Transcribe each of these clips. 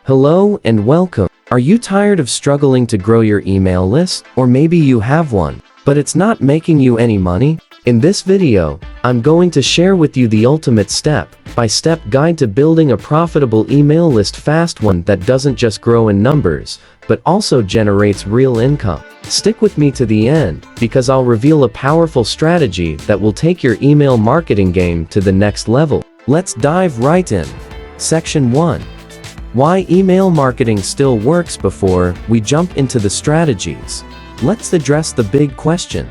Hello and welcome. Are you tired of struggling to grow your email list? Or maybe you have one, but it's not making you any money? In this video, I'm going to share with you the ultimate step-by-step guide to building a profitable email list fast, one that doesn't just grow in numbers, but also generates real income. Stick with me to the end, because I'll reveal a powerful strategy that will take your email marketing game to the next level. Let's dive right in. Section 1. Why email marketing still works. Before we jump into the strategies, let's address the big question.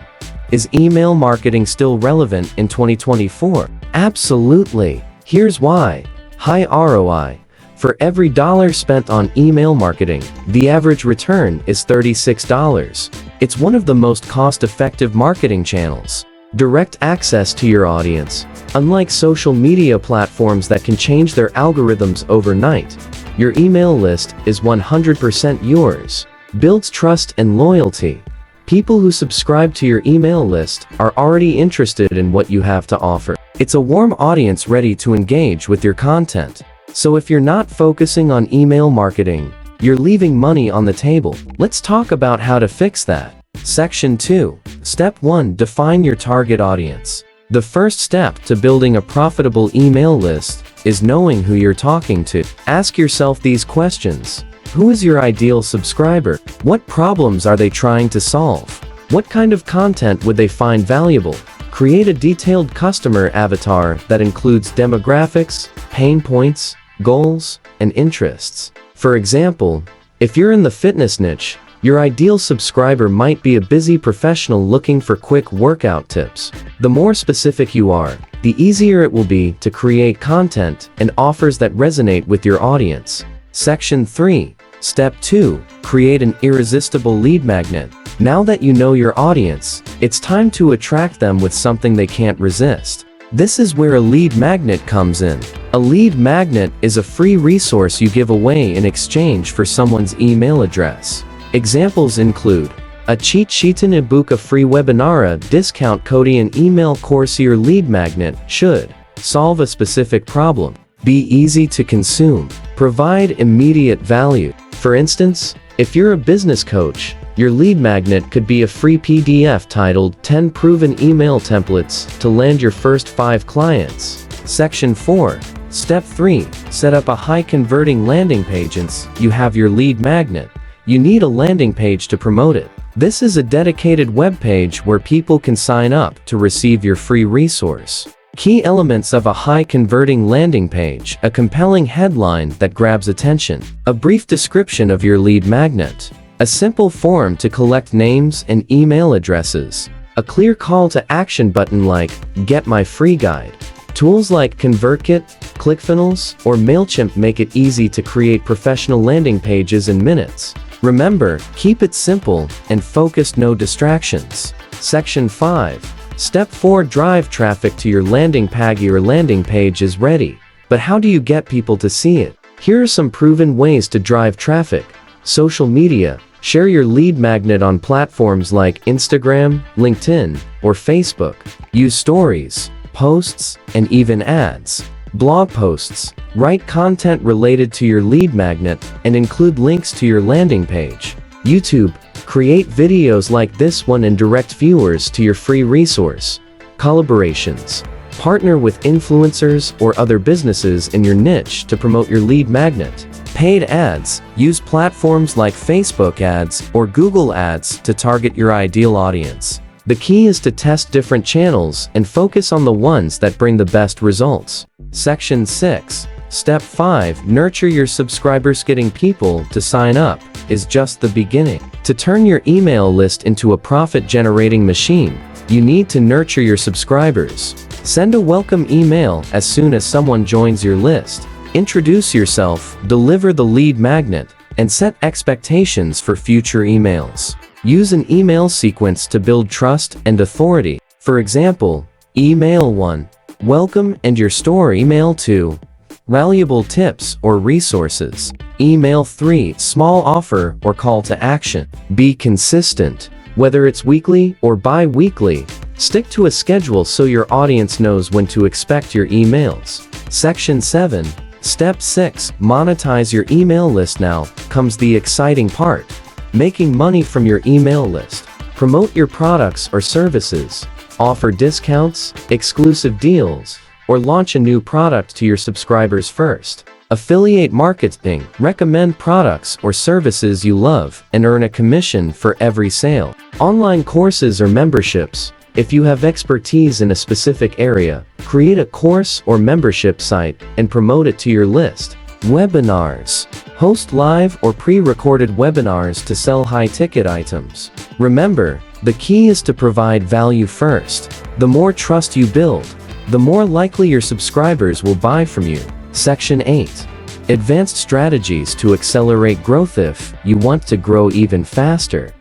Is email marketing still relevant in 2024? Absolutely. Here's why. High ROI. For every dollar spent on email marketing, the average return is $36. It's one of the most cost-effective marketing channels. Direct access to your audience. Unlike social media platforms that can change their algorithms overnight, your email list is 100% yours. Builds trust and loyalty. People who subscribe to your email list are already interested in what you have to offer. It's a warm audience ready to engage with your content. So if you're not focusing on email marketing, you're leaving money on the table. Let's talk about how to fix that. Section 2. Step 1. Define your target audience. The first step to building a profitable email list is knowing who you're talking to. Ask yourself these questions. Who is your ideal subscriber? What problems are they trying to solve? What kind of content would they find valuable? Create a detailed customer avatar that includes demographics, pain points, goals, and interests. For example, if you're in the fitness niche, your ideal subscriber might be a busy professional looking for quick workout tips. The more specific you are, the easier it will be to create content and offers that resonate with your audience. Section 3. Step 2. Create an irresistible lead magnet. Now that you know your audience, it's time to attract them with something they can't resist. This is where a lead magnet comes in. A lead magnet is a free resource you give away in exchange for someone's email address. Examples include a cheat sheet, an ebook, a free webinar, a discount code, an email course. Your lead magnet should solve a specific problem, be easy to consume, provide immediate value. For instance, if you're a business coach, your lead magnet could be a free PDF titled 10 Proven Email Templates to Land Your First 5 Clients. Section 4. Step 3. Set up a high-converting landing page. Once you have your lead magnet, you need a landing page to promote it. This is a dedicated web page where people can sign up to receive your free resource. Key elements of a high-converting landing page: a compelling headline that grabs attention, a brief description of your lead magnet, a simple form to collect names and email addresses, a clear call to action button like "Get my free guide." Tools like ConvertKit, ClickFunnels, or MailChimp make it easy to create professional landing pages in minutes. Remember, keep it simple and focused, no distractions. Section 5. Step 4. Drive traffic to your landing page. Your landing page is ready, but how do you get people to see it? Here are some proven ways to drive traffic. Social media. Share your lead magnet on platforms like Instagram, LinkedIn, or Facebook. Use stories, posts, and even ads. Blog posts. Write content related to your lead magnet and include links to your landing page. YouTube. Create videos like this one and direct viewers to your free resource. Collaborations. Partner with influencers or other businesses in your niche to promote your lead magnet. Paid ads. Use platforms like Facebook ads or Google ads to target your ideal audience. The key is to test different channels and focus on the ones that bring the best results. Section 6. Step 5. Nurture your subscribers. Getting people to sign up is just the beginning. To turn your email list into a profit-generating machine, you need to nurture your subscribers. Send a welcome email as soon as someone joins your list. Introduce yourself, deliver the lead magnet, and set expectations for future emails. Use an email sequence to build trust and authority. For example, Email 1. Welcome and your story. Email 2. Valuable tips or resources. Email 3. Small offer or call to action. Be consistent. Whether it's weekly or bi-weekly, stick to a schedule so your audience knows when to expect your emails. Section 7. Step 6. Monetize your email list. Now comes the exciting part. Making money from your email list. Promote your products or services. Offer discounts, exclusive deals, or launch a new product to your subscribers first. Affiliate marketing. Recommend products or services you love and earn a commission for every sale. Online courses or memberships. If you have expertise in a specific area, create a course or membership site and promote it to your list. Webinars. Host live or pre-recorded webinars to sell high-ticket items. Remember, the key is to provide value first. The more trust you build, the more likely your subscribers will buy from you. Section 8. Advanced strategies to accelerate growth. If you want to grow even faster,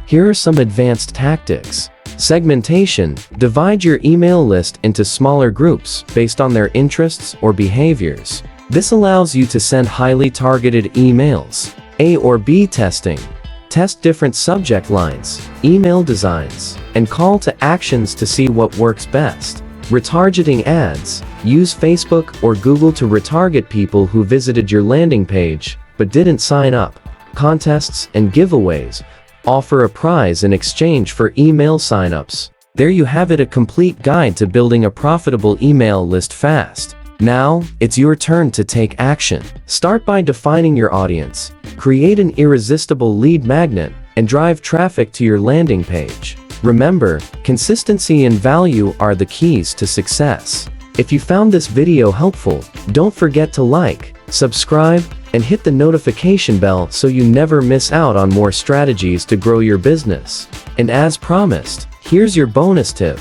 here are some advanced tactics. Segmentation. Divide your email list into smaller groups based on their interests or behaviors. This allows you to send highly targeted emails. A or B testing. Test different subject lines, email designs, and call to actions to see what works best. Retargeting ads. Use Facebook or Google to retarget people who visited your landing page but didn't sign up. Contests and giveaways. Offer a prize in exchange for email signups. There you have it, a complete guide to building a profitable email list fast. Now, it's your turn to take action. Start by defining your audience. Create an irresistible lead magnet and drive traffic to your landing page. Remember, consistency and value are the keys to success. If you found this video helpful, don't forget to like, subscribe, and hit the notification bell so you never miss out on more strategies to grow your business. And as promised, here's your bonus tip.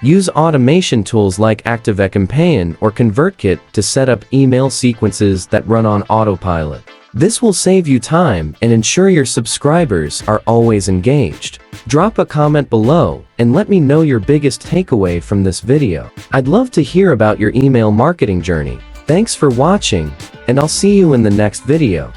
Use automation tools like ActiveCampaign or ConvertKit to set up email sequences that run on autopilot. This will save you time and ensure your subscribers are always engaged. Drop a comment below and let me know your biggest takeaway from this video. I'd love to hear about your email marketing journey. Thanks for watching, and I'll see you in the next video.